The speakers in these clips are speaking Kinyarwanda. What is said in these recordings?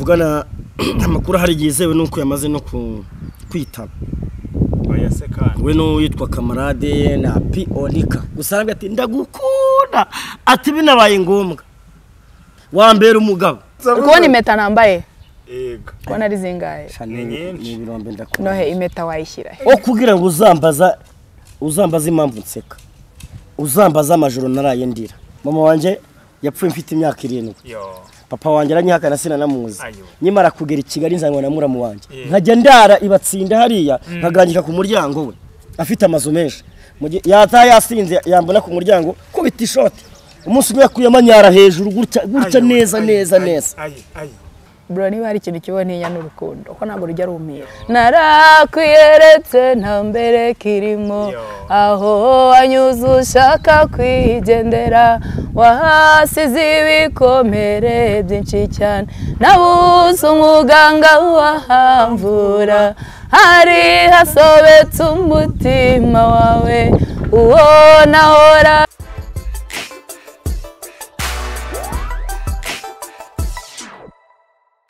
tuvugana amakuru hari gizewe nuko yamaze no kwitaba oya se kandi we no yitwa Kamarade na Pionika gusanga ati ndagukunda ati binabaye ngombwa wambera umugabo ukubona impeta nambaye ego kubona ari zingahe ni birombe ndakunda nohe impeta wayishyira o kugira ngo uzambaza impamvu nseka uzambaza amajoro naraye ndira mama wanje yapfuye mfite imyaka 7 yo papa wanje aranyihakana sina namuzi Ayo. nyimara kugera i Kigali nzangwa na muramu wanje nkajya ndara ibatsinda hariya nkagangika ku muryango we afite amazu menshi yata yasinze yambona ku muryango kubita ishoti umunsi umwe yakuye amanyara hejuru gutya neza bro niba hari ikintu kiboneye n'urukundo ko ntabwo rujya rumira narakuyeretse nta mbere kirimo aho wanyuze ushaka kwigendera wahasize ibikomere byinshi cyane nabuze umuganga wahamvura hari hasobetse umutima wawe uwo nahora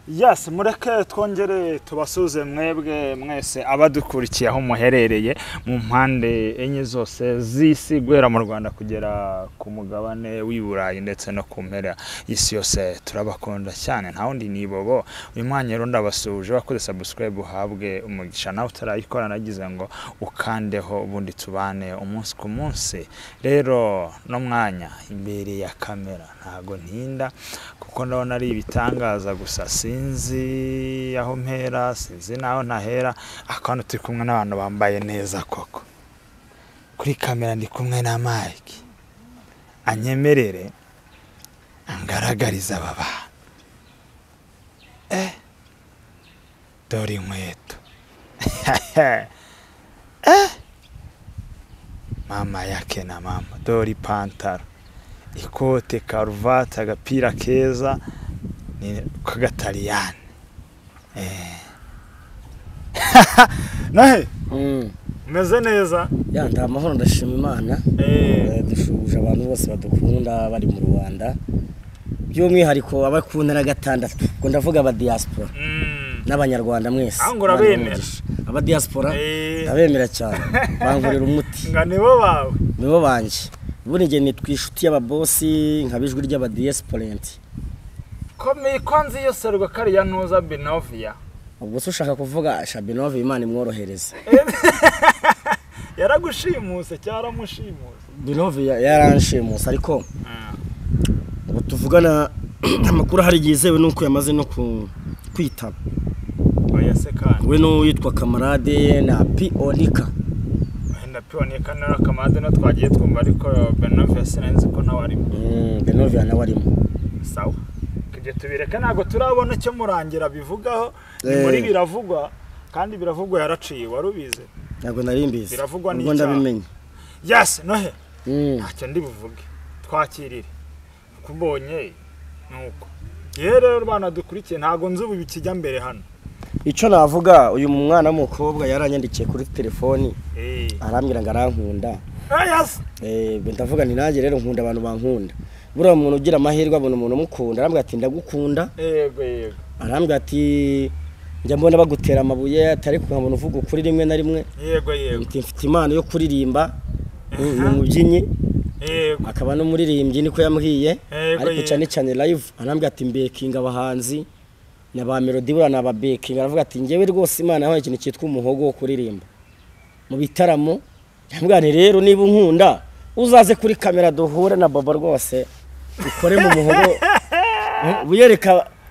Yes, mureke twongere tubasuze mwebwe mwese abadukurikiye aho muherereye mu mpande enye zose z'isi guhera mu Rwanda kugera ku mugabane w'Iburayi ndetse no ku mpera isi yose turabakunda cyane nta wundi nibobo uyu mwanya rero ndabasuje bakoze subscribe uhabwe umugisha nawe utarayikora nagize ngo ukandeho ubundi tubane umunsi ku munsi rero no mwanya imbere ya kamera ntago ntinda kuko ndabona ari ibitangaza gusa sinzi aho mpera sinzi naho ntahera akantu turi kumwe n'abantu bambaye neza koko kuri kamera ndi kumwe na Mike anyemerere angaragariza baba dori inkweto mama yake na mama dori pantaro ikote karuvati agapira keza ni kagataliyani nahe meze neza ya ndamahoro ndashima Imana dushuje abantu bose badukunda bari mu Rwanda by'umwihariko abakunda gatandatu ko ndavuga aba diaspora n'abanyarwanda mwese angura bemera aba diaspora ndabemera cyane bangurira umuti nga nibo bawe nibo banje buri nge nitwishuti y'ababosi nkabijwi ry'aba diasporent komeye kwanze iyo serwa kari ya ntuza Benovia ubwo ushaka kuvuga Benovia Imana imworohereza yaragushimuse cyaramushimuse Benovia yaranshimuse ariko ubu tuvugana amakuru hari gizewe nuko yamaze no kwitaba oya se kandi we no yitwa Kamarade na Pionika Pionika na Kamarade no twagiye twumva ariko Benovia sinenze ko nawe arimo Benovia nawe arimo sawa kije tubireka nago turabona cyo murangira bivugaho ni muri biravugwa kandi biravugwa yaraciye warubize nago narimbize biravugwa ni ndabimenye yes nohe ntacyo ndi buvuge twakirire kubonye nuko rero bana dukurikiye ntago nzi ubu bikijya mbere hano ico navuga uyu mwana w'umukobwa yaranyandikiye kuri telefoni arambwira ngo arankunda yes ndavuga ni nanjye rero nkunda abantu bankunda buriya umuntu ugira amahirwe abona umuntu umukunda arambwira ati ndagukunda yego arambwira ati njya mbona bagutera amabuye atari kunkabona uvuga ukuri rimwe na rimwe yego mfite impano yo kuririmba umubyinnyi akaba no muririmbyi niko yambwiye ariko cyane live arambwira ati mbekinga abahanzi na ba melody bura na ba baking aravuga ati ngewe rwose Imana yahaye ikintu cyitwa umuhogo wo kuririmba mu bitaramo yambwira rero niba unkunda uzaze kuri kamera duhure na Bobo rwose ukore mu muhogo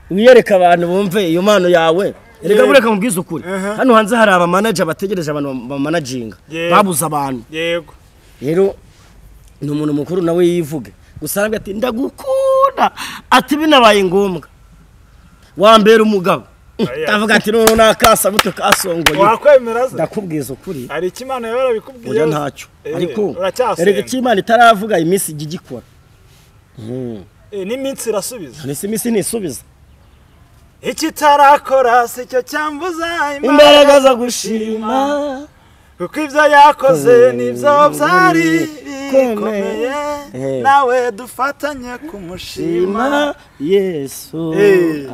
wiyereka abantu bumve iyo mpano yawe erega bureka mubwiza ukuri hano hanze hari aba manager bategereje abantu ba managing babuza abantu yego rero ni umuntu mukuru nawe yivuge gusanga ati ndagukunda ati binabaye ngombwa wambera umugabo tavuga ati none nakasa buto kasongoye wakwemera se ndakubwiza ukuri ari ikimana yabara bikubwiye oya ntacyo ariko erega ikimana itaravuga iminsi igikora n'iminsi irasubiza nisi iminsi nisubiza ikitarakora sicyo cyambuza imbaraga zo gushima kuko ibyo yakoze nibyo byari bikomeye nawe dufatanye kumushima Yesu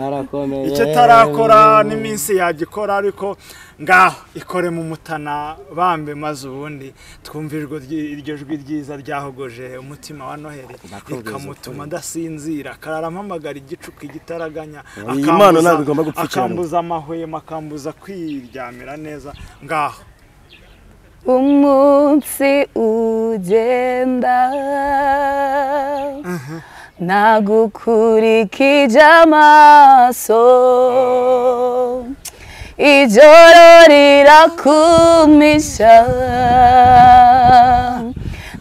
arakomeye icyo tarakora n'iminsi yagikora ariko ngaho ikore mu mutana bambe maze ubundi twumvirwa iryo jwi ryiza ryahogoje umutima wa Noheli ikamutuma ndasinzira kararamamagara igicuku igitaraganya akambuza amahwema akambuza kwiryamira neza ngaho umunsi ugenda nagukurikije amaso ijoro rirakumisha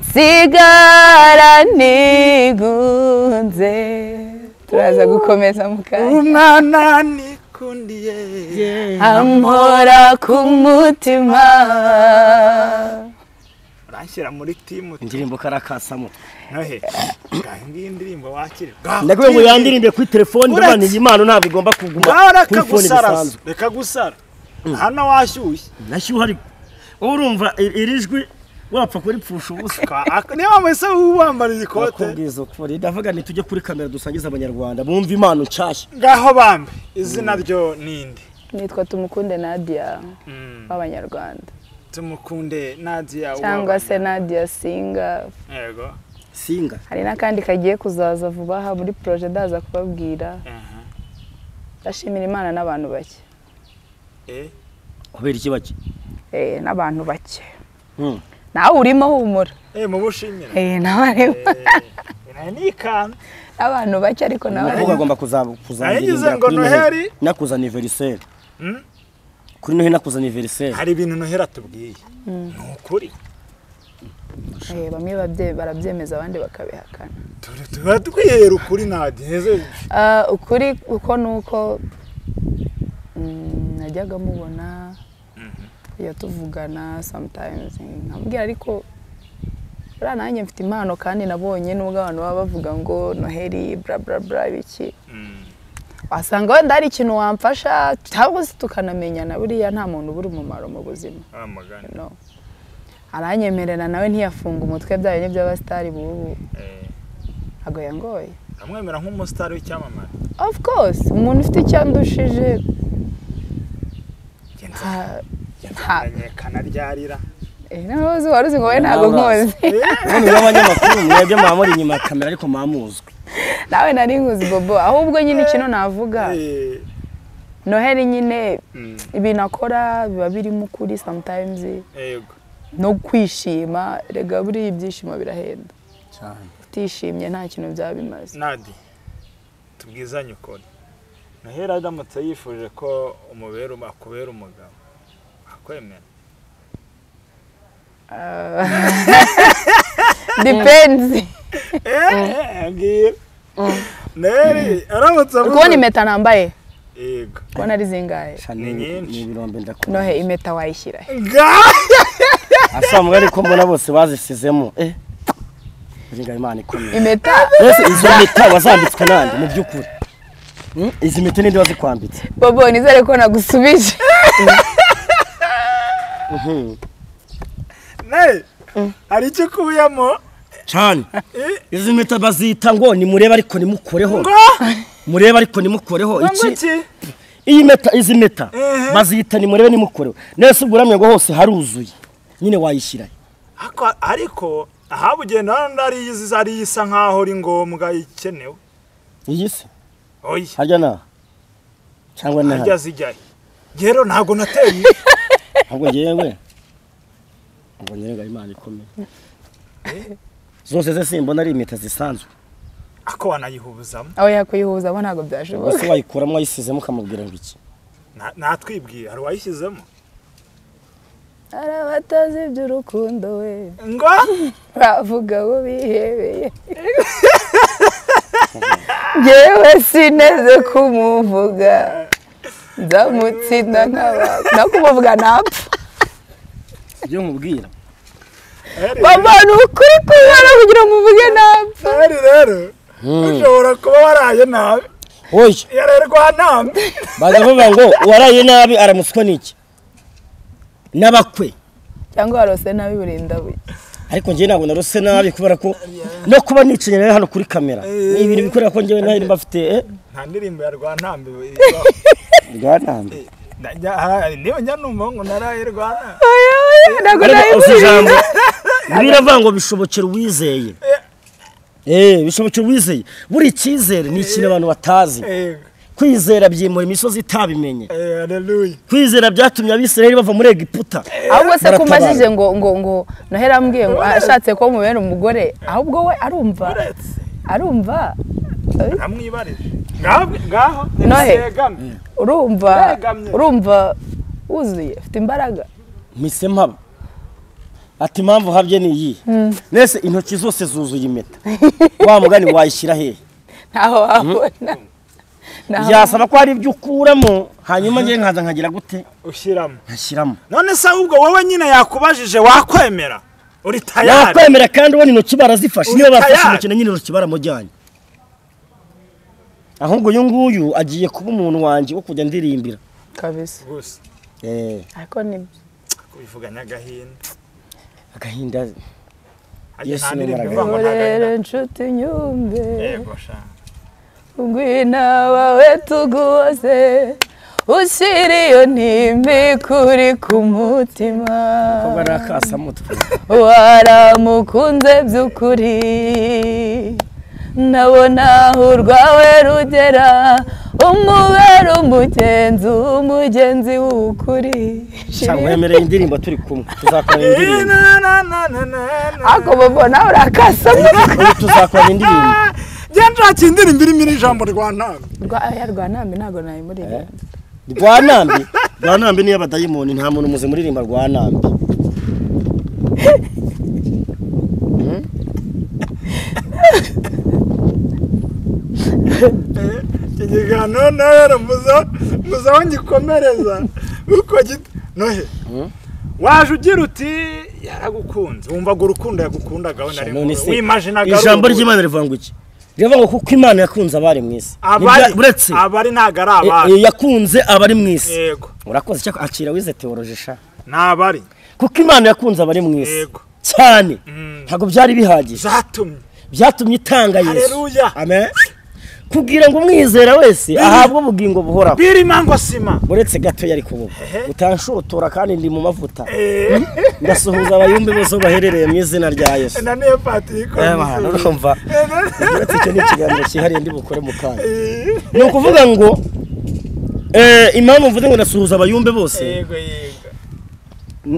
nsigara nigunze turaza gukomeza mukanya umwana nikundiye ampora ku mutima uranshyira muri timu indirimbo karakasamo Nohe ngiyi indirimbo wakire ndakubwiye ngo yandirimbe kuri telefone ndabana iyi mpano ntabwo igomba kuguma kuri phone bisanzwe reka gusara hano washyushye nashyuha ariko urumva irijwi wapfa kuri pfusha ubusa niba mwese wambara ikote akubwiza ukuri ndavuga ni tujye kuri kamera dusangiza abanyarwanda bumva impano nshyashya ngaho bambe izina ryo ninde nitwa Tumukunde Nadia w'abanyarwanda Tumukunde Nadia cyangwa se Nadia Singa yego Singa hari n'akandi kagiye kuzaza vuba aha muri projet ndaza kubabwira ndashimira Imana n'abantu bake kubera iki bake n'abantu bake nawe urimo humura mu bushimira nawe nikana abantu bake ariko nawe agomba kuzangira ngo Noheli nakuza anniversaire kuri Noheli nakuza anniversaire hari ibintu Noheli atubwiye nukuri bamwe barabyemeza abandi bakabihakana tuba twihera ukuri Nadia ukuri uko nuko najyaga mubona iyo tuvugana sometimes nkambwira ariko nanjye mfite impano kandi nabonye nubwo abantu baba bavuga ngo Noheli bla bla bla biki wasanga wenda hari ikintu wamfasha cyangwa se tukanamenyana buriya nta muntu ubura umumaro mu buzima aranyemerera nawe ntiyafunga umutwe byayo n'ibyo abasitari bubu ntabwo yangoye amwemera nk'umusitari w'icyamamare of course umuntu ufite icyandushije menyekana ryarira nahoze waruzi ngo we ntabwo nkoze none y'abanyamakuru mwebwe mwamuri inyuma ya kamera ariko mwamuzwe nawe nari nkuzi bobo ahubwo nyine ikintu navuga Noheli nyine ibintu akora biba birimo ukuri sometimes no kwishima rega buri ibyishimo birahenda cyane utishimye nta kintu byabimaze Nadia tubwizanye ukuri Noheli adamutse yifuje ko akubera umugabo akwemera depends Noheli aramutse kubona impeta nambaye yego kubona ari zingahe ni ibirombe ndakubona Nohe impeta wayishyira asamwe ariko mbona bose bazisizemo ringa Imana ikomeye impeta izo mpeta wazambitswe nande mu byukuri izi mpeta ninde wazikwambitse bobo nizere ko nagusubije hari icyo kubuyamo cyane izi mpeta bazita ngo ni mureba ariko nimukoreho mureba ariko nimukoreho iki iyi mpeta izi mpeta bazita ni murebe nimukoreho nese uburamye ngo hose haruzuye nyine wayishyira ariko ahabugenda ndari izari isa nkaho uri ngombwa ikenewe iyi se oya harya na cyangwa na harya zijyaye rero ntago nateye ahubwo yewe ngo nyenga Imana ikomeye zose ze simbona ari impeta zisanzwe ako wanayihubuzamo aho yakuyihuza ntago byashoboka bose wayikuramo wayisizemo kamubwira ngo iki natwibwiye hari wayishyizemo arabatazi iby'urukundo we ngo bavuga bo bihebeye yewe sineze kumuvuga ndamutsinda nk'abantu nakumuvuga napfa ibyo nkubwira abantu ukuri kubara kugira ngo muvuge napfa rero ushobora kuba waraye nabi oya yarerwa nabi bagavuga ngo waraye nabi aramutswa n'iki n'abakwe cyangwa warose nabi burinda buye ariko njye ntabwo narose nabi kubera ko no kuba nicinye rero hano kuri kamera ni ibintu bikorera ko njyewe ntari mbafite nta ndirimbo ya Rwantambi Rwantambi niyo njya numva ngo naraye Rwana ntabwo ijambo biravuga ngo bishobokera uwizeye bishobokera uwizeye buri cyizere ni ikintu abantu batazi kwizera byimura imisozi itabimenye haleluya kwizera byatumye abisirayeli bava muri Egiputa ahubwo se kumajije ngo Noheli ambwiye ngo ashatse ko mubera umugore ahubwo we arumva amwibarije ngaho urumva wuzuye ufite imbaraga mise mpaba ati impamvu habye ni iyi nese intoki zose zuzuye impeta wa mugani wayishyira hehe ntaho wabona yasaba ko hari ibyo ukuramo hanyuma ngiye nkaza nkagira gute ushyiramo none se ahubwo wowe nyine yakubajije wakwemera uri tayari yakwemera kandi ubona intoki barazifashe niyo bafashe intoki nyine intoki baramujyanye ahubwo uyu nguyu agiye kuba umuntu wanjye wo kujya ndirimbira kabisa gusa ariko nibyo kubivuganya agahinda Yesu n'umuragara inshuti nyumve ngwina wawe tuguhoze ushyira iyo ntimbi kuri ku mutima ko barakasa mutwe waramukunze by'ukuri nabona urwawe rugera umubera umugenzi w'ukuri cyangwa wemereye indirimbo turi kumwe tuzakora indirimbo ako bobo nawe urakasa tuzakora indirimbo Jendra kindirimbo irimo ijambo Rwantambi ntago nayimuririmba Rwantambi niyo abadayimoni nta muntu muze muririmba Rwantambi Kigano nero muza wangikomereza uko Nohe waje ugira uti yaragukunze wumvaga urukundo yagukundaga we nari wimaginaga ijambo ry'Imana rivuga ngo iki rivuga ngo kuko Imana yakunze abari mwisi uretse abari nagara abari yakunze abari mwisi yego urakoze cyako akira wize theologisha nabari kuko Imana yakunze abari mwisi yego cyane ntago byari bihagije byatumye itanga Yesu haleluya amen kugira ngo umwizera wese ahabwe ubugingo buhoraho biri mango sima uretse gato yari kubuga utanshotora kandi ndi mu mavuta ndasuhuza abayumbe bose baherereye mu izina rya Yesu naniye Patrick urumva uretse cyo n'ikiganiro cyihariye ndi bukore mu kanya ni ukuvuga ngo impamvu mvuze ngo ndasuhuza abayumbe bose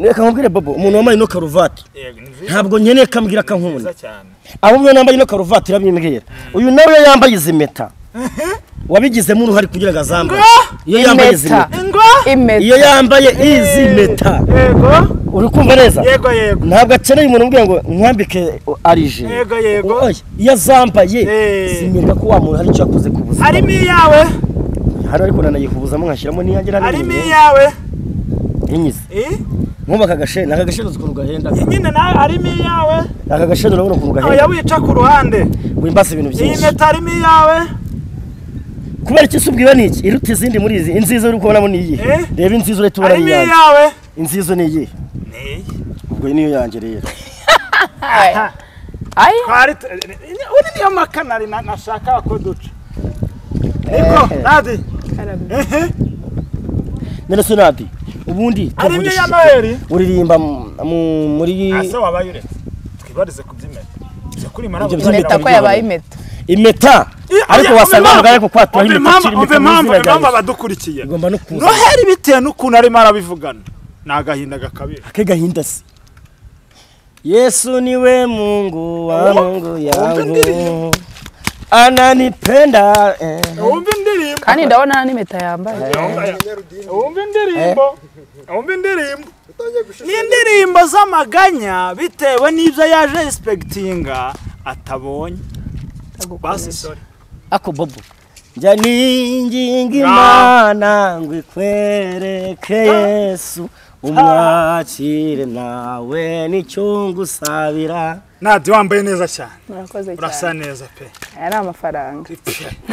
reka nkubwire Bobo umuntu wambaye no karuvati ntabwo nkeneye kambwira kankunda ahubwo nambaye no karuvati irabimbwira uyu nawe yambaye izimeta wabigizemo uruhari kugira ngo azambaye iyo yambaye izimeta iyo yambaye izimeta yego uri kumva neza yego ntabwo akeneye umuntu umbwira ngo nkwambike arije yego iyo azambaye zimerwa ko wa muntu hari icyo yakoze ku buzima harimo iyawe hari ariko nanayikubuzamo nkashyiramo niyagera harimo iyawe inyize nkubaka agasheni akagasheni ukuntu gahenda nyine nawe harimo iyawe akagasheni urabona ukuntu gahenda oya wica ku ruhande wimbase ibintu byinshi iyi meta harimo iyawe kubera iki subwiwe niki iruta izindi muri izi inzizo uri kubonamo ni iyi reba inzizo uri tubona harimo iyawe inzizo ni iyi ubwo niyo yanjye rero aya uri niyo makanari nashaka ko duca niko nadi nene sonadi ubundi harimo ya Noheli uririmba muri ase wabaye uretse twibarize kubyimeta kuri mara impeta ko yabaye impeta ariko wasanga mugare ko kwatura impeta kiri impamvu badukurikiye igomba no kuza Noheli bitewe n'ukuntu arimo arabivugana nagahinda gakabira ake gahinda se Yesu niwe Mungu wa Mungu yangu ananipenda wumva indirimbo kandi ndabona n'impeta yambaye wumva indirimbo n'indirimbo z'amaganya bitewe n'ibyo yaje expectinga atabonye basi sorry ako Bobo njya ninginga Imana ngo ikwereke Yesu umwakire nawe nicyo ngusabira. Nadia wambaye neza cyane. Murakoze cyane. Urasa neza pe. Ari amafaranga.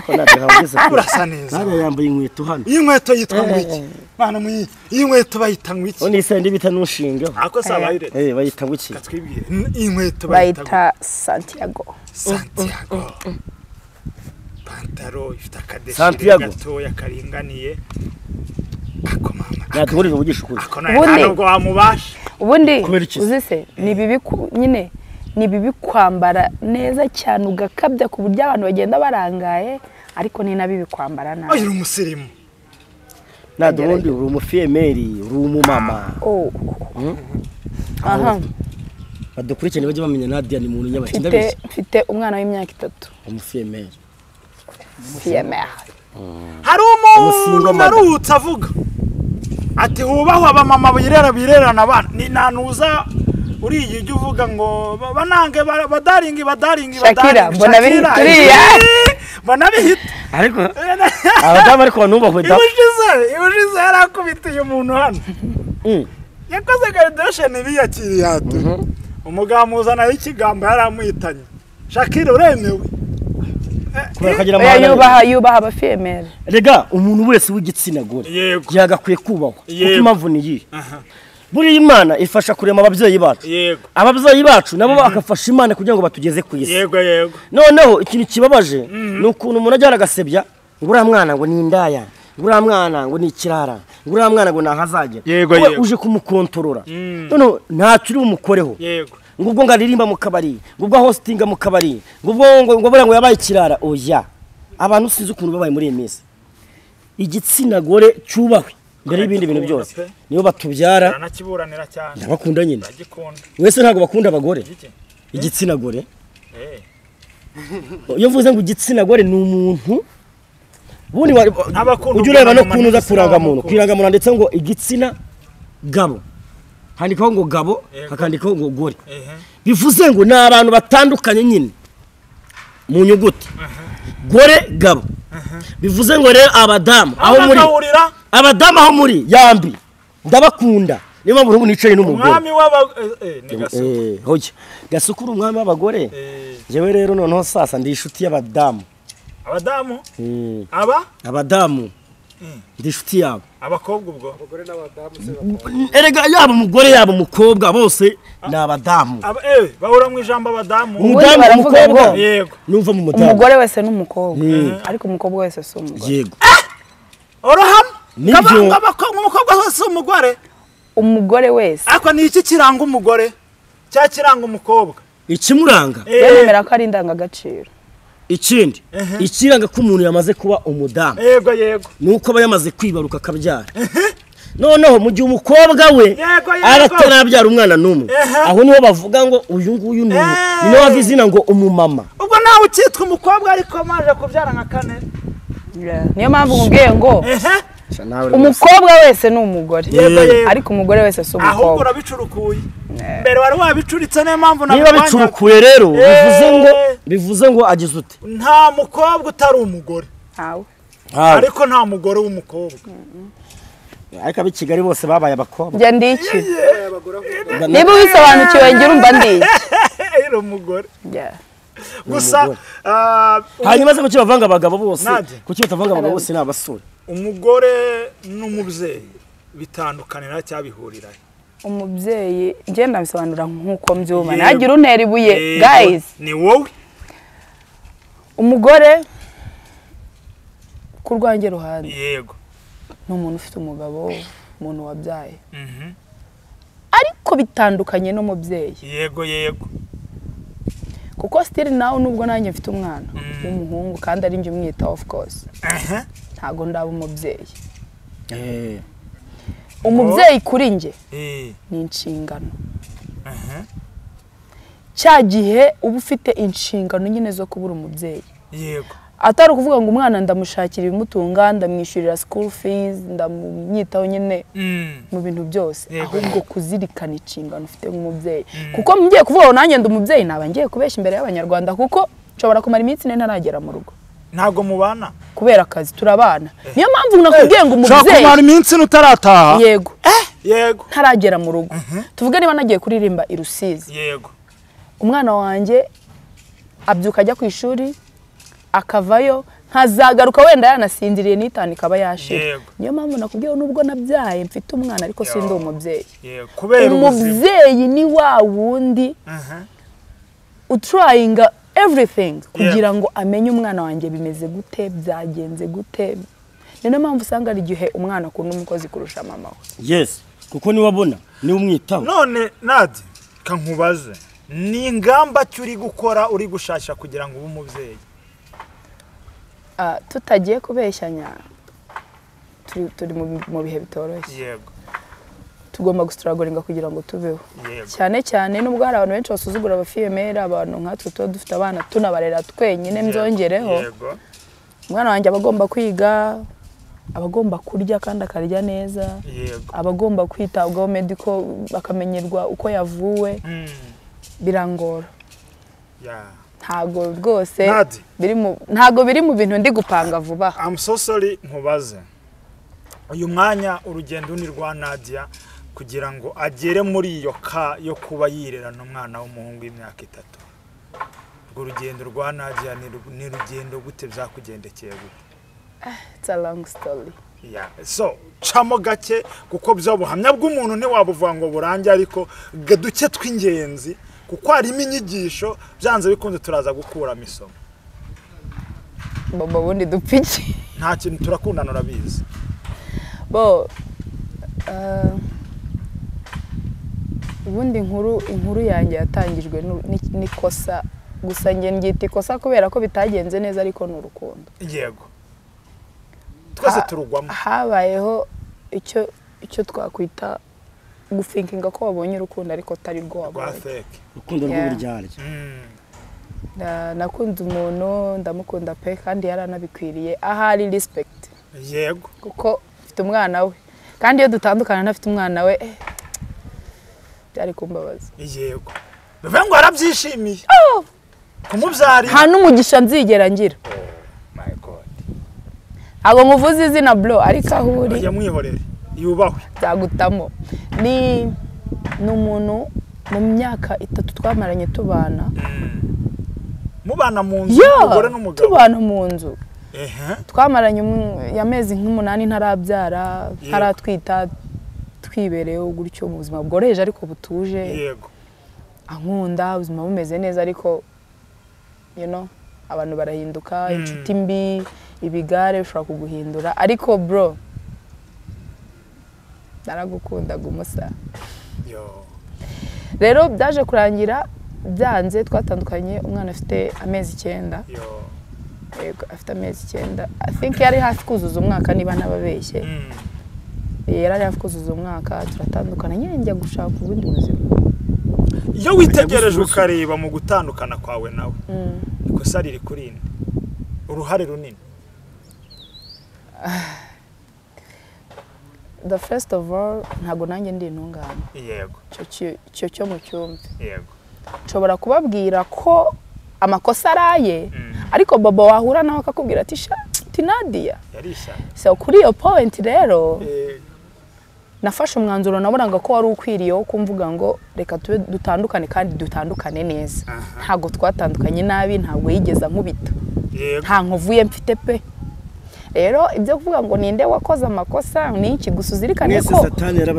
Ko Nadia havuze ko urasa neza. Nadia yambaye inkweto hano. Iyi nkweto yitwa ngwiki. Bana mu iyi nkweto bayita ngwiki. Oni sende bita nushinge. Ako sabayire. Bayita ngwiki. Katwibwire. Iyi nkweto bayita Santiago. Santiago. Pantaro ifite Santiago gato yakaringaniye. Ako mama. Natugurije ubugisha ukuri. Ubundi ntabwo wamubasha. Ubundi uzise ni bibi nyine ni bibi kwambara neza cyane ugakabya ku buryo abantu bagenda barangaye ariko ni nabibi kwambara nabi. Uri umusirimu. Nadundi uri umufemeri uri umumama. Aha. Badukurikirane bajye bamenya Nadia ni muntu nyabakinda. Mfite umwana w'imyaka 3. Umufemeri. Hari umuntu narutse avuga ati hubahwa abamama birerana abana ni nanuza uriye ujye uvuga ngo banange badaringi Shakira mbona biri turiya mbona bihita ariko abadamu ariko banubahwe da ibushize yarakubitiye umuntu hano yakoze graduation biyakiriye hatu umugabo muzana y'ikigambo yaramuhitanye Shakira uremewe yubaha abafemere. Rega umuntu wese w'igitsina gore yagakwiye kubahwa kuko impamvu ni iyi. Buri Imana ifasha kurema ababyeyi bacu. Ababyeyi bacu nabo bakafasha Imana kugira ngo batugeze ku isi. Noneho ikintu kibabaje ni ukuntu umuntu ajya aragasebya ngo uriya mwana ngo ni indaya, ngo uriya mwana ngo ni ikirara, ngo uriya mwana ngo ntahazagera. Uje kumukontorora noneho ntacyo uri umukoreho. Ngubwo ngaririmba mu kabari, ngubwo hostinga mu kabari, ngubwo bora ngo yabaye kirara. Oya abantu sinzi ukuntu babaye muri emisi. Igitsina gore cyubahwe mbere y'ibindi bintu byose. Niyo batubyara aranakiburanira cyane. Ndabakunda nyine. Wese ntago bakunda abagore. Igitsina gore. Iyo mvuze ngo igitsina gore ni umuntu bundi ujye ureba no kuntu uza kuranga muntu ndetse ngo igitsina gabo. Handikaho ngo gabo hakandikaho ngo gore. Bivuze ngo ni abantu batandukanye nyine mu nyuguti. Gore gabo. Bivuze ngo rero abadamu aho muri yambi ndabakunda. Niyo mpamvu ubu nicaye n'umugore. Umwami w'abagore hoje gasukura umwami w'abagore. Jewe rero noneho sasa ndi inshuti y'abadamu. Abadamu ndi inshuti yabo. Abakobwa ubwo abagore n'abadamu erega yaba umugore yaba umukobwa bose ni abadamu. Bahura mu ijambo abadamu. Umukobwa yego numva mu mudamu. Umugore wese n'umukobwa ariko umukobwa wese si umugore. Yego. Oroham umukobwa wese umugore. Umugore wese. Ako ni iki kiranga umugore? Cya kiranga umukobwa. Ikimuranga? Yemera ko ari indangagaciro. Ikindi ikiranga ko umuntu yamaze kuba umudamu. Yego nuko aba yamaze kwibaruka akabyara. Noneho mu gihe umukobwa we aratarabyara umwana numwe aho niho bavuga ngo uyu nguyu ni niwe wavizina ngo umumama. Ubwo nawe ukitwa umukobwa ariko maje kubyara nka kane. Niyo mpamvu ngubwiye ngo umukobwa wese ni umugore ariko umugore wese si umukobwa. Ahubwo urabicurukuye. Mbere wari wabicuritse niyo mpamvu niba bicurukuye rero bivuze ngo agize ute. Nta mukobwa utari umugore. Ariko nta mugore w'umukobwa. Ariko abi Kigali bose babaye abakobwa. Njye ndiki. Niba wisobanukiwe ngira umba ndiki. Ero umugore. Gusa hanyuma se kuki bavanga abagabo bose kuki batavanga abagabo bose n'abasore. Umugore n'umubyeyi bitandukanira cyabihurira. Umubyeyi ngenda bisobanura nkuko mbyuma nagira untera ibuye guys. Ni wowe. Umugore kurwange ruhande. Yego. N'umuntu ufite umugabo umuntu wabyaye. Ariko bitandukanye n'umubyeyi. Yego. Kuko still nawe nubwo nanjye mfite umwana w'umuhungu kandi ari njye umwita of course. Ntago ndaba umubyeyi. Umubyeyi kuri njye ni inshingano. Cya gihe uba ufite inshingano nyine zo kubura umubyeyi. Yego. Atari ukuvuga ngo umwana ndamushakira ibimutunga ndamwishyurira school fees ndamwitaho nyine mu bintu byose ahubwo kuzirikana inshingano ufite nk'umubyeyi. Kuko ngiye kuvuga nanjye ndi umubyeyi naba ngiye kubeshya imbere y'abanyarwanda kuko nshobora kumara iminsi ine ntaragera mu rugo. ntago mubana kubera akazi turabana niyo mpamvu nakubwiye ngo umubyeyi shaka kumara iminsi nutarataha yego yego ntaragera mu rugo tuvuge niba nagiye kuririmba i Rusizi yego umwana wanjye abyuka ajya ku ishuri akavayo nkazagaruka wenda yanasinziriye n'itanu ikaba yashira niyo mpamvu nakubwiye nubwo nabyaye mfite umwana ariko sindi umubyeyi umubyeyi ni wa wundi utrayinga everything kugira ngo amenye umwana wanjye bimeze gute byagenze gute niyo mpamvu usanga ari igihe umwana akunda umukozi kurusha mama we yes kuko niwe abona niwe umwitaho none Nadi kankubaze ni ingamba cyuri gukora uri gushasha kugira ngo ube umubyeyi tutagiye kubeshyanya turi mu bihe bitoroshye yego tugomba gustragolinga kugira ngo tubeho cyane cyane nubwo hari abantu benshi basuzugura abafiyemera abantu nkatwe tuba dufite abana tunabarera twenyine mzongereho umwana wanjye abagomba kwiga abagomba kurya kandi akarya neza abagomba kwitabwaho medical bakamenyerwa uko yavuwe birangora ntago rwose ntago biri mu bintu ndi gupanga vuba I'm so sorry nkubaze uyu mwanya urugendo ni rwa Nadia kugira ngo agere muri iyo ka yo kuba yirerana umwana w'umuhungu w'imyaka 3 urwo rugendo rwa Nadia ni rugendo gute byakugendekeye gute it's a long story so chamo gake kuko byobuhamya bw'umuntu ni wabuvuga ngo burange ariko gaduke tw'ingenzi kuko hari inyigisho byanze bikunze turaza gukura misomo baba bundi dupiki nta kintu turakundana urabizi bo ubundi inkuru yanjye yatangijwe n'ikosa gusa nge ngita ikosa kubera ko bitagenze neza ariko n'urukundo yego twese turugwamo habayeho icyo twakwita gufinkinga ko wabonye urukundo ariko tari rwo wabonye urukundo rw'uburyarya nakunze umuntu ndamukunda pe kandi yaranabikwiriye ahari respect yego kuko mfite umwana we kandi iyo dutandukana nafite umwana we byari kumbabaza yego bivuga ngo arabyishimiye kumubyari nta n'umugisha nzigera ngira my god abo muvuze izina bro ariko ahuri yamwihorere yubahwe byagutamo ni umuntu mu myaka 3 twamaranye tubana mubana mu nzu umugore n'umugabo tubana mu nzu twamaranye yamezi nk'umunani ntarabyara ntaratwita twibereyeho gutyo mu buzima bworoheje ariko butuje yego ankunda ubuzima bumeze neza ariko abantu barahinduka inshuti mbi ibigare bishobora kuguhindura ariko bro naragukundaga umusa rero byaje kurangira byanze twatandukanye umwana afite amezi 9 yego afite amezi 9 I think yari hafi kuzuza umwaka niba nababeshye yari hafi kuzuza umwaka turatandukana nyine njya gushaka ubundi buzima iyo witegereje ukareba mu gutandukana kwawe nawe ikosa riri kurinde uruhare runini the first of all ntago nanjye ndi intungane yego cyo mu cyumba yego nshobora kubabwira ko amakosa araye ariko baba wahura nawe akakubwira ati Nadia yarisha so kuri iyo point rero nafashe umwanzuro nabonaga ko wari ukwiriyeho kumvuga ngo reka tube dutandukane kandi dutandukane neza ntago twatandukanye nabi ntago yigeza nkubita nta nkovuye mfite pe rero ibyo kuvuga ngo ninde wakoze amakosa n'iki gusuzirikane ko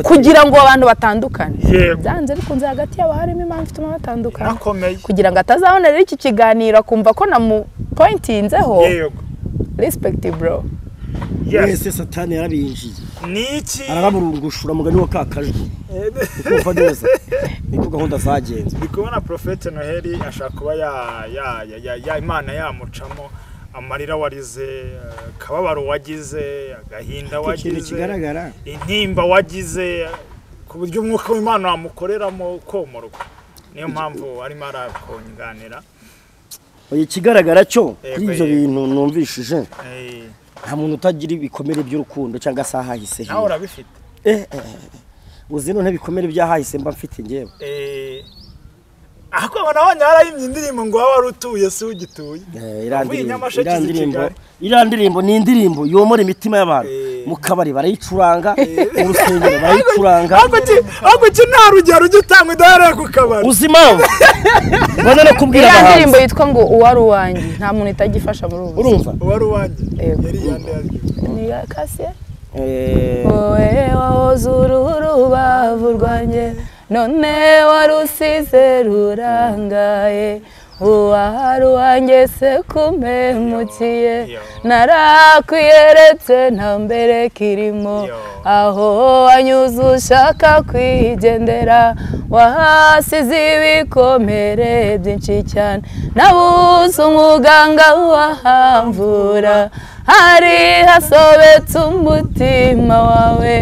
kugira ngo abantu batandukane byanze bikunze hagati yabo harimo impamvu ituma batandukana kugira ngo atazabonera iki kiganiro akumva ko na mu pointinzeho respect bro wese satani yarabinjiye niki arababurungushura mugani wa kakajwe uko neza niko gahunda zagenze bikubona Prophet Noheli ashaka kuba ya Imana yamucamo amarira warize kababaro wagize agahinda wagize intimba wagize ku buryo umwuka w'Imana wamukoreramo komorwa niyo mpamvu arimo arakonganira ikigaragara cyo kuri ibyo bintu numvishije nta muntu utagira ibikomere by'urukundo cyangwa se ahahise nawe urabifite uzi none ibikomere by'ahahise mba mfite ngewe ako nabonye harayimye indirimbo ngo waba rutuye si ugituye irandirimbo ni indirimbo yomora imitima y'abantu mu kabari barayicuranga mu rusengero barayicuranga ako nta rugero ugitanga udahereye ku kabari uzima bana no kubwira abahanzi indirimbo yitwa ngo uwari uwanjye nta muntu itagifasha muri ubu urumva uwari uwanjye yari yande ni Kasiye oe wahoze urubavu rwanjye none warusize rurangaye uwari uwanjye se kumpemukiye narakwiyeretse nta mbere kirimo aho wanyuze ushaka kwigendera wahasize ibikomere byinshi cyane nabuze umuganga wahamvura hari hasobetse umutima wawe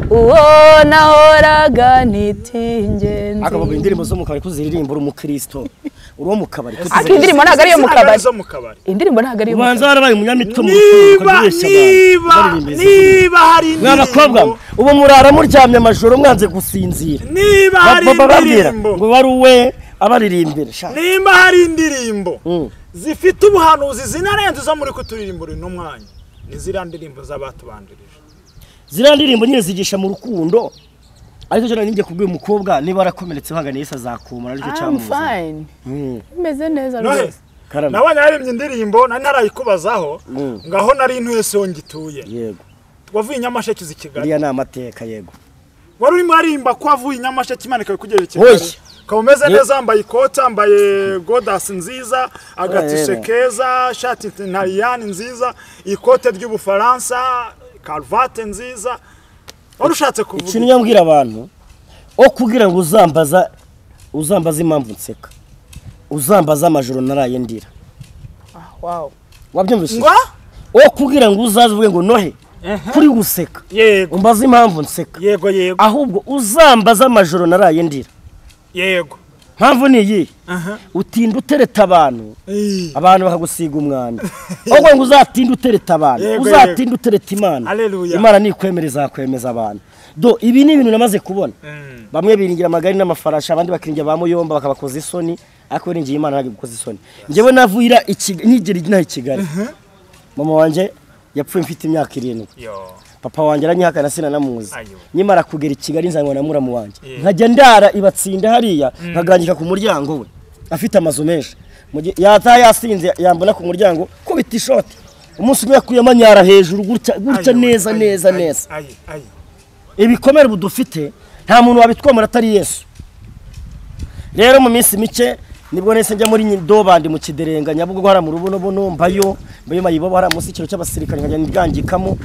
uwo nahoraga nitingenzi akababa indirimbo zo mu kabari kuziririmba uri umukristo uri mu kabari indirimbo ntago ari yo mu kabari indirimbo ntago ari yo ubanza warabaye umunyamitwe mu niba hari n'abakobwa ubu murara muryamye amajoro mwanze gusinzira niba hari indirimbo ngo wari uwe abaririmbira niba hari indirimbo zifite ubuhanuzi zinarenze zo muri kuturirimbura no mwanya nizira ndirimbo z'abatubandirije zira ndirimbo nyine zigisha mu rukundo ariko cyo ninjye kubwiye umukobwa niba arakomeretse bahangane Yesu azakumara ariko cyamuze meze neza rwose nabanya yarimye indirimbo nari narayikubazaho ngaho nari ntwese wongituye yego wavuye Nyamasheke uzi Kigali ya namateka yego wari urimo arimba ko wavuye Nyamasheke imanika kugerera Kigali kameze neza ambaye ikoti ambaye godas nziza agatishe keza shati italiyani nziza ikote ry'Ubufaransa karvate nziza warushatse kuvuga ikintu nyambwira abantu o kugira ngo uzambaza impamvu nseka uzambaza amajoro naraye ndira wow wabyumvise o kugira ngo uzavuge ngo nohe kuri guseka yego umbaza impamvu nseka yego ahubwo uzambaza amajoro naraye ndira yego mpamvu ni iyi utinda utereta abantu bakagusiga umwanda ahubwo ngo uzatinda utereta abantu uzatinda utereta Imana Imana nikwemereza kwemeza abantu do ibi ni ibintu namaze kubona bamwe biringira amagari n'amafarashi abandi bakiringira ba muyomba bakabakoza isoni ariko biringiye Imana nagi gukoza isoni ngewe navuira nigeri naho Kigali mama wanje yapfuye mfite imyaka 7 papa wanjye aranyihaka na sina namuzi nyimara kugera Kigali nzanywa na muramu wanjye nkajya ndara ibatsinda hariya nkagangika ku muryango we afite amazu menshi yata yasinze yambona ku muryango ko bitishoti umunsi umwe yakuyemo nyara hejuru gutya neza ibikomere budufite nta muntu wabitwomora atari Yesu rero mu minsi mike nibwo nese njya muri Ndobandi mu Kiderenga Nyabugogo hara mu Rubonobono mbayo mayibo hara mu sikiro cy'abasirikare nkajya nigangikamo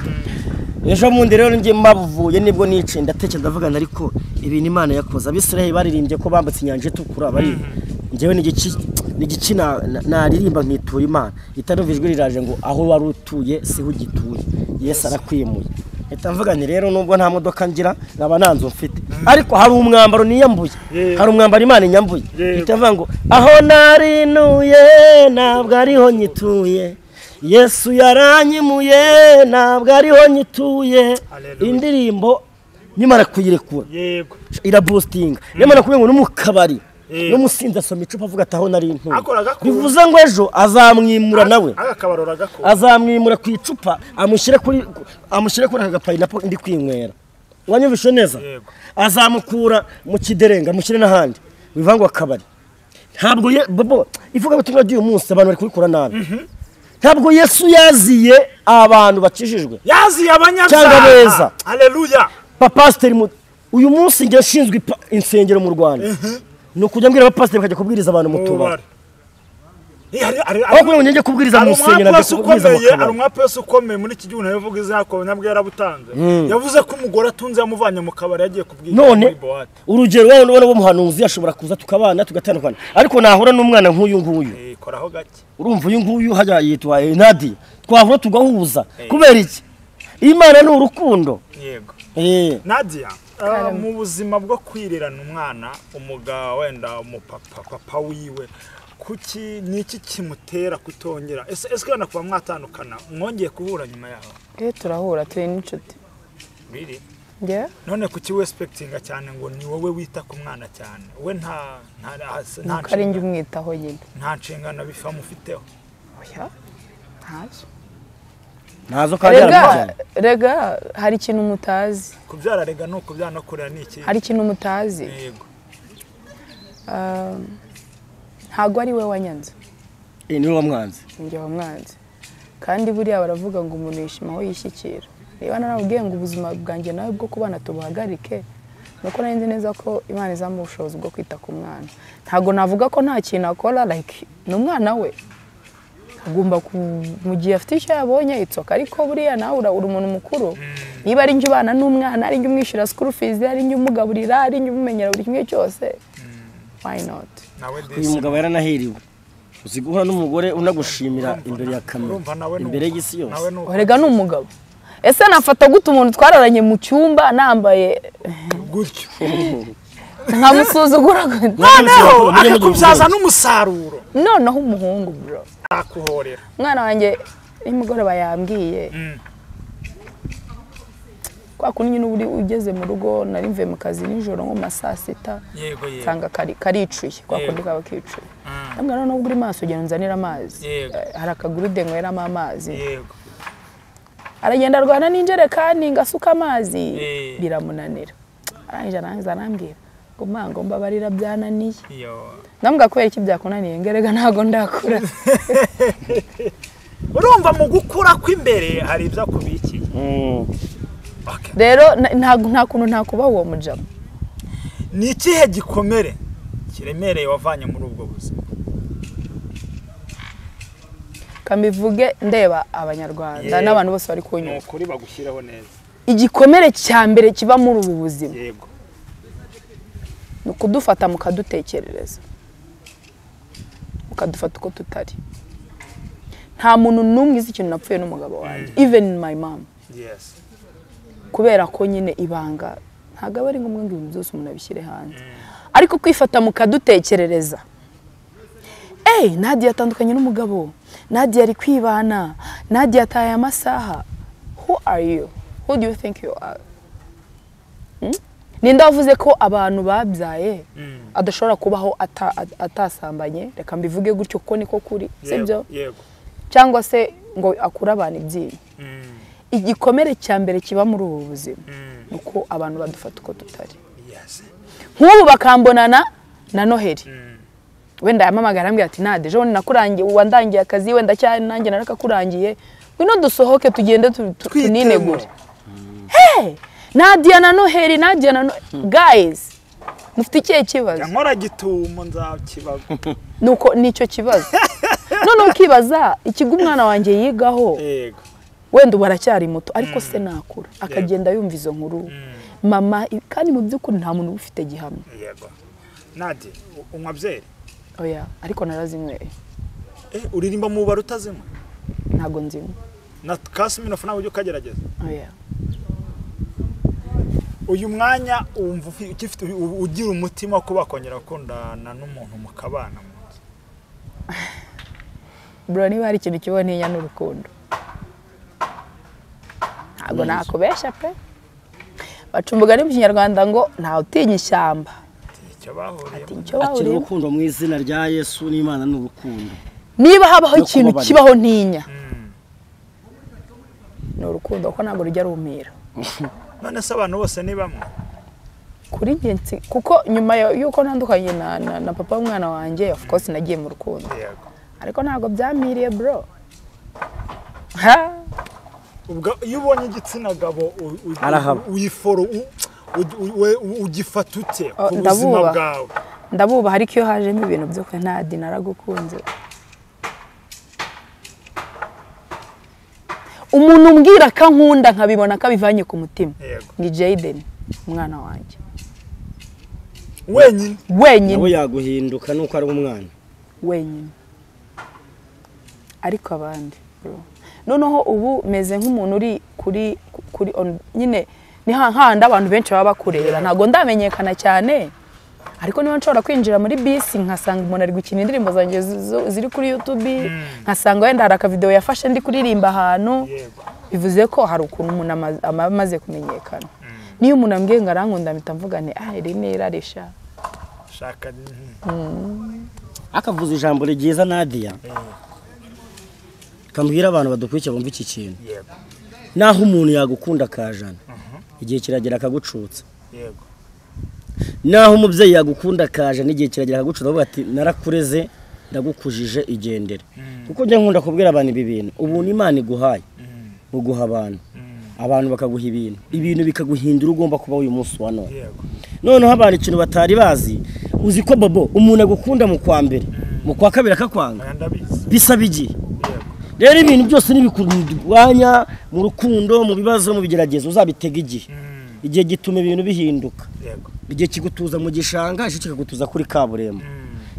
ejo mundi rero ngiye mabuvuye nibwo nice ndatekereza ndavugana ariko ibintu Imana yakoze abisiraheli baririmbye ko bambutse inyanja itukura bari ngewe n'igici naririmba nkitura Imana itaruvijwe riraje ngo aho wari utuye siho ugituye Yesu arakwimuye mvuganye rero nubwo nta modoka ngira ngaba nanzo mfite ariko hari umwambaro niyambuye hari umwambaro Imana inyambuye itavuga ngo aho narinuye ntabwo ariho nyituye Yesu yaranyimuye ntabwo ariho nyituye indirimbo nimara kuyirekura yego ira boosting nimara kuvuga ngo n'umukabari no musinza asoma icupa avuga ataho nari intu bivuze ngo ejo azamwimura nawe agakabarora gako azamwimura ku icupa amushyire kuri aka pineapple indi kwinywera wanyumvishe neza azamukura mu Kiderenga amushyire n'ahandi bivangwa akabari ntabwo bobo ivuga butumwa by'uyu munsi abantu bari kubikora nabi ntabwo Yesu yaziye abantu bakijijwe yaziye abanyabyaha haleluya pastor uyu munsi nge shinzwe insengero mu Rwanda no kujya mbwira abapasiteri bakajya kubwiriza abantu mu tubari aho njye kubwiriza mu rusengero nabyo kubwiriza mu kabari umwapesi ukomeye muri iki gihugu yavuga izako nyabwo yarabutanze yavuze ko umugore atunze yamuvanye mu kabari yagiye kubwiriza none urugero wabona bo muhanuzi yashobora kuza tukabana tugatandukana ariko nahura n'umwana nk'uyu nguyu koraho gake urumva uyu nguyu hajya yitwa Nadi twahura tugahuza kubera iki Imana ni urukundo yego Nadia mu buzima bwo kwirerana umwana umuga wenda umupapa wiwe kuki niki kimutera kutongera ese kana kuba mwatandukana mwongeye kuhura nyuma yaho turahura turi n'inshuti biri none kuki respectinga cyane ngo ni wowe wita ku mwana cyane we nta ari njye umwitaho nyine nta nshingano bifa mufiteho oya ntazo kandi rega hari ikintu mutazi kubyara rega no kubyara no kurera ni iki hari ikintu mutazi yego ntago ari we wanyanze ni we wamwanze njye wamwanze kandi buriya baravuga ngo umuntu yishimaho yishyikira reba narabwiye ngo ubuzima bwanjye nawe bwo kubana tubuhagarike nuko nari neza ko Imana izamuha ubushobozi bwo kwita ku mwana ntago navuga ko nta kintu akora like ni umwana we agomba mu gihe afite icyo yabonye itsoka ariko buriya nawe uri umuntu mukuru niba ari njye ubana n'umwana ari njye umwishyura school fees ari njye umugaburira ari njye umumenyera buri kimwe cyose why not uyu mugabo yaranahiriwe uzi guhura n'umugore unagushimira imbere ya kamera imbere y'isi yose orega ni umugabo ese nafata gute umuntu twararanye mu cyumba nambaye gutyo nkamusuzugura noneho akakubyaza n'umusaruro noneho umuhungu bro akuhorera umwana wanjye nimugoroba yambwiye kwa kundi nyine uri ugeze mu rugo nari mvuye mu kazi nijoro nko mu saa sita nsanga karicuye kwa kundi kaba kicuye ndabwira noneho uri maso ugenda unzanira amazi hari akagurude nkweramo amazi aragenda arwana n'injerekani ngasuka amazi biramunanira arangije arambwira ngo mango mbabarira byananiye ndambwira kubera iki byakunaniye ngerega ntago ndakura urumva mu gukura kw'imbere hari ibyo akubikiye rero nta kuntu ntakuba uwo mujama ni ikihe gikomere kiremereye wavanye muri ubwo buzima kamivuge ndeba abanyarwanda n'abantu bose bari kunyura ukuri bagushyiraho neza igikomere cya mbere kiba muri ubu buzima yego ni ukudufata mukadutekerereza mukadufata uko tutari nta muntu n'umwe uzi ikintu napfuye n'umugabo wanjye even my mom kubera ko nyine ibanga ntabwo ari ngombwa ngo ibintu byose umuntu abishyire hanze ariko kwifata mukadutekerereza Nadia atandukanye n'umugabo Nadia ari kwibana Nadia ataye amasaha who are you who do you think you are ninde wavuze ko abantu babyaye adashobora kubaho atasambanye reka mbivuge gutyo ko niko kuri sibyo cyangwa se ngo akura abantu ibyinyo igikomere cya mbere kiba muri ubu buzima nuko abantu badufata uko tutari nk'ubu bakambonana na Noheli wenda yamamagara ambwira ati nade ejo nakurangiye wandangiye akazi wenda cyane nanjye narakakurangiye ngwino dusohoke tugende tuninegure Nadia na Noheli Nadia na guys mufite ikihe kibazo nkora gitumo nzakibazo nuko nicyo kibazo none ukibaza ikigo umwana wanjye yigaho wenda baracyari muto ariko se nakura akagenda yumva izo nkuru mama kandi mu by'ukuri nta muntu ufite gihamya yego Nadia unywa byeri oya ariko narazinyweye uririmba mu baro utazinywa ntago nzinywa na Kasiminofu nawe ujye ukagerageza oya uyu mwanya umva ufite ugira umutima ko bakongera gukundana n'umuntu mukabana bro niba hari ikintu kiboneye n'urukundo ntago nakubesha pe bacumbuga mu Kinyarwanda ngo nta utinya ishyamba ati urukundo mu izina rya Yesu n'Imana n'urukundo niba habaho ikintu kibaho ntinya no rukundo ko ntago rujya rumira none se abantu bose ni bamwe kuri ngenzi kuko nyuma yuko ntandukanye na papa w'umwana wanjye of course nagiye mu rukundo ariko ntago byamiriye bro ubwo iyo ubonye igitsina gabo uyiforo ugifata ute ku buzima bwawe ndabubaha ariko iyo hajemo ibintu byo kwa Nadia naragukunze umuntu umbwira ko nkunda nkabibona ko bivanye ku mutima ni Jayden umwana wanjye wenyine nawe yaguhinduka nuko ari umwana wenyine ariko abandi noneho ubu meze nk'umuntu uri kuri nyine ni hahandi abantu benshi baba bakureba ntago ndamenyekana cyane ariko niba nshobora kwinjira muri bisi nkasanga umuntu ari gukina indirimbo zanjye ziri kuri YouTube nkasanga wenda hari akavideo yafashe ndi kuririmba ahantu bivuze ko hari ukuntu umuntu amaze kumenyekana niyo umuntu ambwiye ngo arankunda mpita mvuga nti iri ni irarisha shaka akavuza ijambo ryiza Nadia kambwira abantu badukurikiye bumva iki kintu yego naho umuntu yagukunda kajana igihe kiragera akagucutsa yego naho umubyeyi yagukunda kajana igihe kiragera akagucutsa avuga ati narakureze ndagukujije igendere kuko njye nkunda kubwira abantu ibi bintu ubuntu Imana iguhaye buguha abantu bakaguha ibintu bikaguhindura ugomba kuba uyu munsi wa none noneho abantu ikintu batari bazi uzi ko Bobo umuntu agukunda mu kwa mbere mu kwa kabiri akakwanga bisaba igihe rero ibintu byose nibikurwanya mu rukundo mu bibazo mu bigeragezo uzabitega igihe gituma ibintu bihinduka igihe kigutuza mu gishanga ejo kikagutuza kuri kaburembo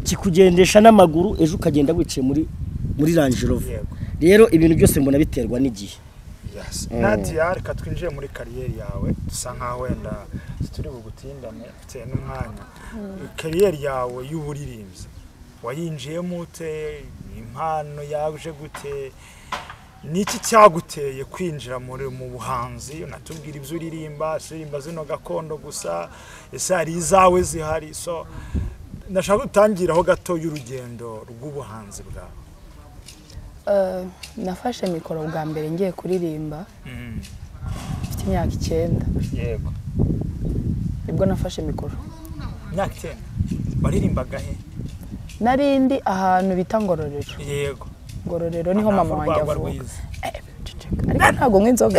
kikugendesha n'amaguru ejo ukagenda wiciye muri Range Rover rero ibintu byose mbona biterwa n'igihe Nadia reka twinjiye muri kariyeri yawe dusa nkaho wenda turi bugutindane bitewe n'umwanya kariyeri yawe y'uburirimbyi wayinjiyemo ute impano yaje gute niki cyaguteye kwinjira mu buhanzi unatubwira ibyo uririmba zino gakondo gusa ese hari izawe zihari so ndashaka gutangiraho gato y'urugendo rw'ubuhanzi bwawe nafashe mikoro bwa mbere ngiye kuririmba mfite imyaka 9 yego nibwo nafashe mikoro imyaka 9 waririmbaga he narindi ahantu bita Ngororero yego Ngororero niho mama wanjye avuka ariko ntago nk'inzoga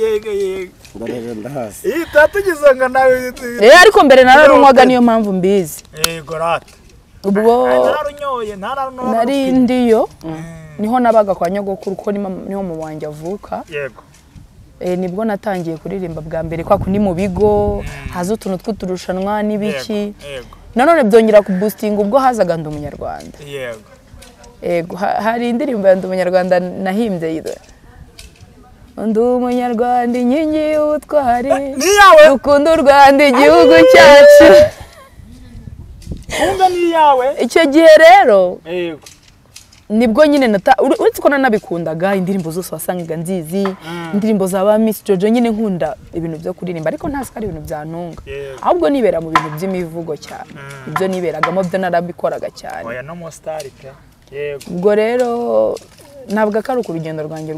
yego Ngororero ndahazi itatugizanga nawe ariko mbere nararunywaga niyo mpamvu mbizi yego rata ubwo nararunyoye narindiyo niho nabaga kwa nyogokuru ko niho mama wanjye avuka yego nibwo natangiye kuririmba bwa mbere kwa kundi mu bigo haza utuntu tw'uturushanwa n'ibiki nanone byongera ku boosting ubwo hazaga ndi umunyarwanda yego hari indirimbo ya ndi umunyarwanda nahimbye yitwa ndi umunyarwanda inkingi y'ubutwari rukundo Rwanda igihugu cyacu Unga ni yawe icyo gihe rero nibwo nyine uretse ko nanabikundaga indirimbo zose wasangaga nzizi indirimbo za Miss Jojo nyine nkunda ibintu byo kuririmba ariko ntazi ari ibintu byantunga ahubwo nibera mu bintu by'imivugo cyane ibyo niberagamo byo narabikoraga cyane oya no mo star pe yego ubwo rero ntabwo akari urugendo rwanjye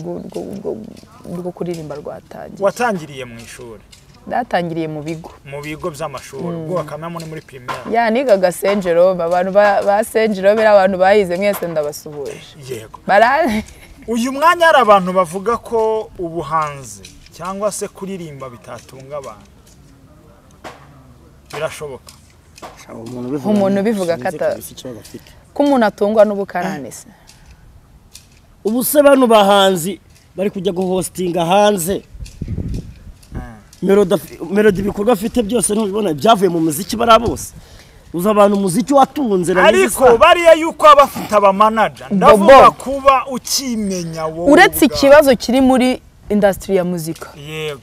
rwo kuririmba rwatangiye watangiriye mu ishuri datangiriye mu bigo by'amashuri ubwo akamya muri primaire nigaga Senjero abantu ba Senjero bera abantu bahize mwese ndabasuhuje yego uyu mwanya hari abantu bavuga ko ubuhanzi cyangwa se kuririmba bitatunga abantu birashoboka umuntu bivuga ko umuntu atungwa n'ubukarane se ubuse bano bahanzi bari kujya guhostinga hanze melody bikorwa afite byose ntubibona byavuye mu muziki bara bose uza abantu umuziki watunze ariko bariya yuko abafite aba manager ndavuga kuba ukimenya wowe uretse ikibazo kiri muri industry ya muzika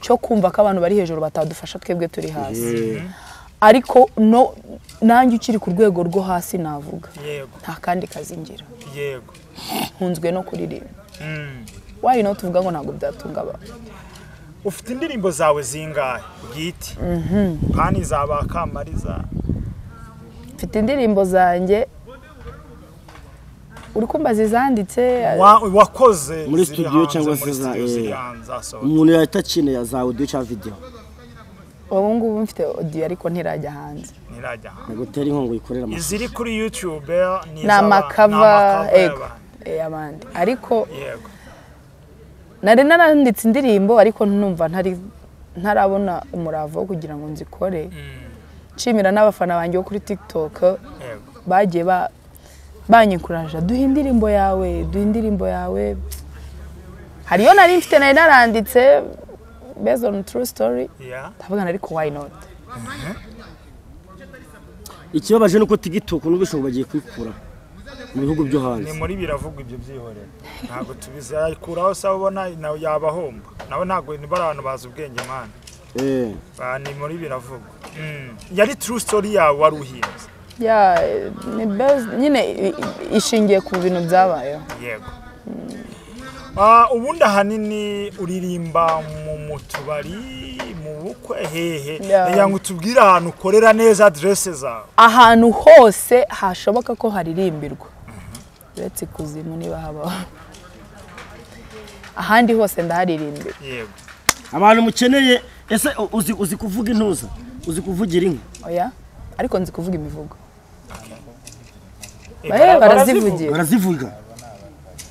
cyo kumva ko abantu bari hejuru batadufasha twebwe turi hasi ariko no nanjye ukiri ku rwego rwo hasi navuga nta kandi kazi ngira yego nkunzwe no kuririmba why not tuvuga ngo ntabwo byatunga abantu ufite indirimbo zawe zingahe bwite kandi zaba Kamariza mfite indirimbo zanjye uri kumbaza izanditse wakoze muri studio cyangwa se umuntu yatakine ya za audio cyangwa video ubu ngubu mfite audio ariko ntirajya hanze gutera inkongo ikorera iziri kuri YouTube ni amakava abandi ariko nari naranditse indirimbo ariko numva ntarabona umurava wo kugira ngo nzikore nshimira n'abafana banjye bo kuri TikTok bagiye banyikuraje duhe indirimbo yawe hariyo nari mfite nari naranditse based on true story ndavuga ariko why not ikibabaje nuko TikTok n'ubishoboye bagiye kwikura mu bihugu byo hanze ni muri biravugwa ibyo byihorera ntago tubizayikuraho sa ubona nawe yabahomba nawe ntago ni abantu bazi ubwenge mana ni muri biravugwa yari true story yawe wari uhinze ni best nyine ishingiye ku bintu byabayeho yego ubundi ahanini uririmba mu tubari mu bukwe hehe yangu tubwira ahantu ukorera neza adresse zawe ahantu hose hashoboka ko haririmbirwa uretse kuzimu niba haba ahandi hose ndaharirimbira yego abantu mukeneye ese uzi kuvuga intuza uzi kuvugira inka oya ariko nzi kuvuga imivugo barazivuga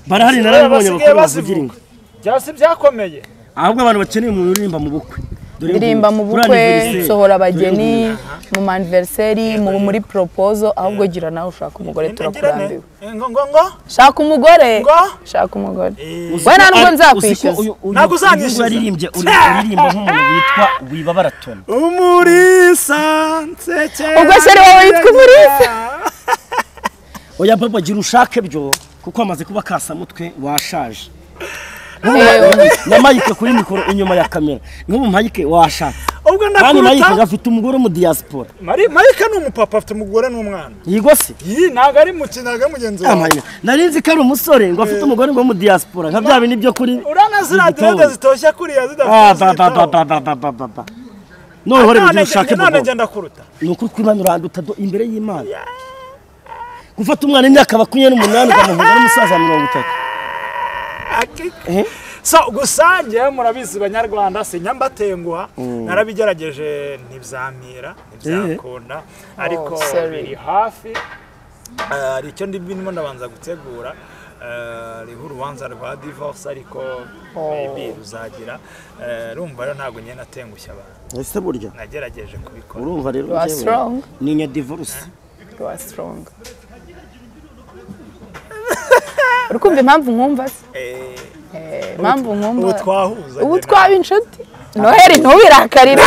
barahari narabibonye bakuru bavugira inka byose byakomeye ahubwo abantu bakeneye umuntu uririmba mu bukwe ndirimba mu bukwe sohora abageni mu anniversary muri proposal ahubwo gira nawe ushaka umugore turakurambiwe shaka umugore we nta nubwo nzakwishyuza ntabwo uzanyishyuza uririmbye uririmba nk'umuntu witwa Wibabaratona umurisa nseke ubwo se wowe witwa umurisa oya papa gira ushake byo kuko amaze kuba kasamutwe washaje na Mike kuri mikoro inyuma ya kamera nk'ubu Mike washatse ubwo ndakuruta Mike gafite umugore mu diaspora Mike ni umupapa afite umugore n'umwana yigo se ntago ari mukinaga mugenzi wawe narinzi ko ari umusore ngo afite umugore ngo mu diaspora nka bya bintu byo kuri uranazira direde zitoshya kuri ya zidafite no hore bigira ushake bwo none ngenda kuruta nuko kwimana uranduta imbere y'Imana gufata umwana imyaka 28 ukamuhuza n'umusaza 30 so gusangiye murabizi banyarwanda sinyambatenguha narabigerageje ntibyamira ntibyakunda ariko biri hafi ari icyo ndimo ndabanza gutegura riho urubanza rwa divorce ariko maybe ruzagira rumva rero ntabwo nyene natengushya abantu ese burya nagerageje kubikora urumva rero ni nya divorce you are strong urukumva impamvu nkumva se impamvu nkumva ubu twaba inshuti Noheli ntubirakarira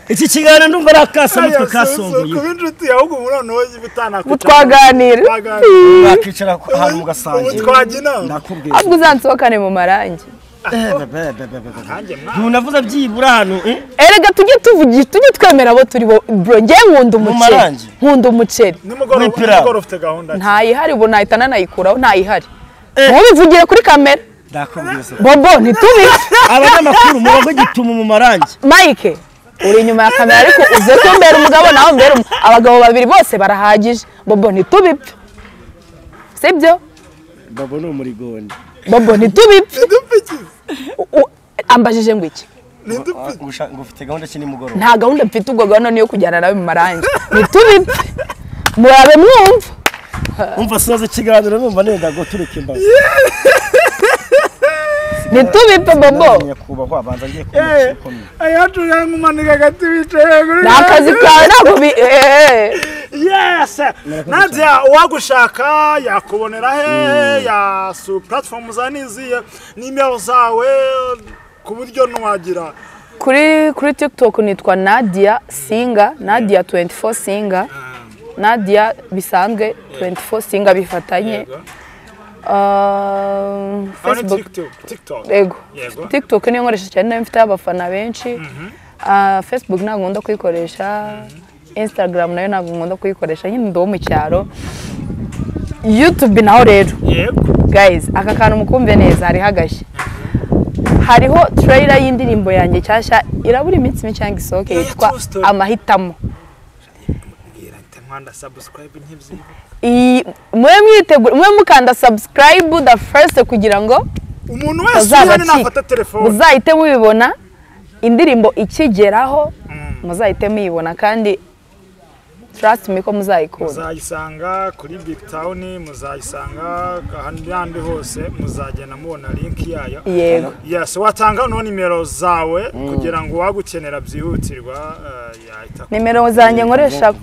iki kiganiro ndumva rakasa mutwe kasongoye kuba inshuti ahubwo noneho bitana twaganira bakicara ahantu mugasangira twagina ndakubwiye ahubwo uzansohokane mu marangi ntunavuza byibura hano erega tujye twemera abo turi bro ngiye nkunda umuceri nimugoro ufite gahunda ntayihari ubu nahita nanayikuraho ntayihari ntubivugire kuri kamera bobo ntitubice abanyamakuru mubago gituma mu marangi Mike uri inyuma ya kamera ariko uze kumbera umugabo nawe mbere abagabo babiri bose barahagije bobo ntitubipfe sibyo bobo no muri gonde bobo ntitubipfe ambajije ngo iki ngo ufite gahunda ki nimugoro nta gahunda mfite ubwo gahunda niyo kujyana nawe mu marangi ntitubipfe murabe mwumva umva soze kiganiro numva nenda go tureke imbaga ntitubipfe bobo nyakubahwa banza ngiye kumukomye ayacu yangumanika gati bicaye nakazi kawe ntabwo yes Nadia uwagushaka yakubonera he ya su platform zaniziye n'imero zawe ku buryo nwagira kuri TikTok nitwa Nadia Singa Nadia 24 Singa Nadia bisanzwe 24 Singa bifatanye Facebook yego TikTok niyo nkoresha cyane nayo mfite abafana benshi Facebook ntabwo nkunda kuyikoresha Instagram nayo ntabwo nkunda kuyikoresha nyine ndo mu cyaro YouTube naho rero guys aka kantu mukumve neza hari hagashye hariho trailer y'indirimbo yanjye cyashya irabura iminsi mike cyangwa isohoke yitwa Amahitamo mwe mukanda subscribe the first kugira ngo umuntu wese yane nafata telefone muzahite mubibona indirimbo ikigeraho muzahite muyibona kandi trust me ko muzayikunda muzayisanga kuri Big Town muzayisanga ahandi hose muzagenda mubona link yayo yego yes watanga no nimero zawe kugira ngo wagukenera byihutirwa yahita nimero zanjye nkoresha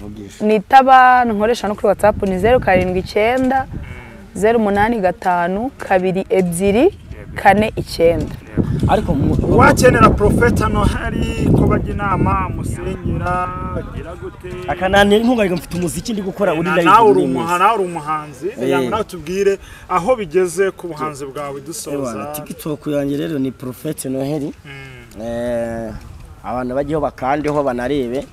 nitaba nkoresha no kuri WhatsApp ni 079 085 22 49 ariko wakenera Prophet Noheli ko baginama musengera gira gute akanani inkunga mfite umuziki ndi gukora uri live nawe uri umuhanzi yangu nawe tubwire aho bigeze ku buhanzi bwawe dusoza TikTok yanjye rero ni Prophet Noheli abantu bagiye bakandeho banarebe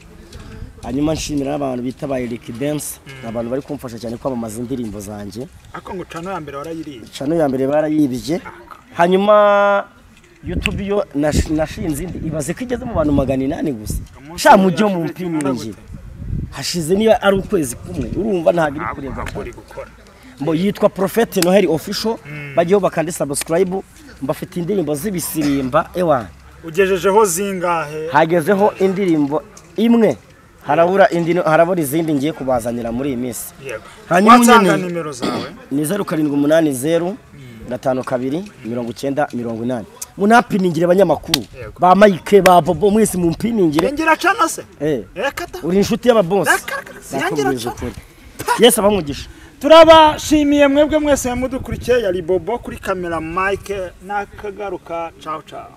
hanyuma nshimira abantu bita ba Eric Dance abantu bari kumfasha cyane kwamamaza indirimbo zanjye ako ngo cano ya mbere warayiriye cano ya mbere barayibije hanyuma YouTube yo nashinze indi ibaze ko igeze mu bantu 800 gusa sha mujyo mu mpinyingi hashize niba ari ukwezi kumwe urumva ntago iri kureba mbo yitwa Prophet Noheli official bagiye bakandi subscribe mbafite indirimbo z'ibisirimba ewa ugejejeho zingahe hagezeho indirimbo imwe harabura izindi ngiye kubazanira muri iyi minsi hanyuma nimero zawe ni 0780 52 90 munapiningire abanyamakuru ba Mike ba Bobo mwese mu mpiningire ngira cano se uri inshuti y'aba boss yes abamugisha turabashimiye mwebwe mwese mudukurikiye yari Bobo kuri kamera Mike nakagaruka ciao ciao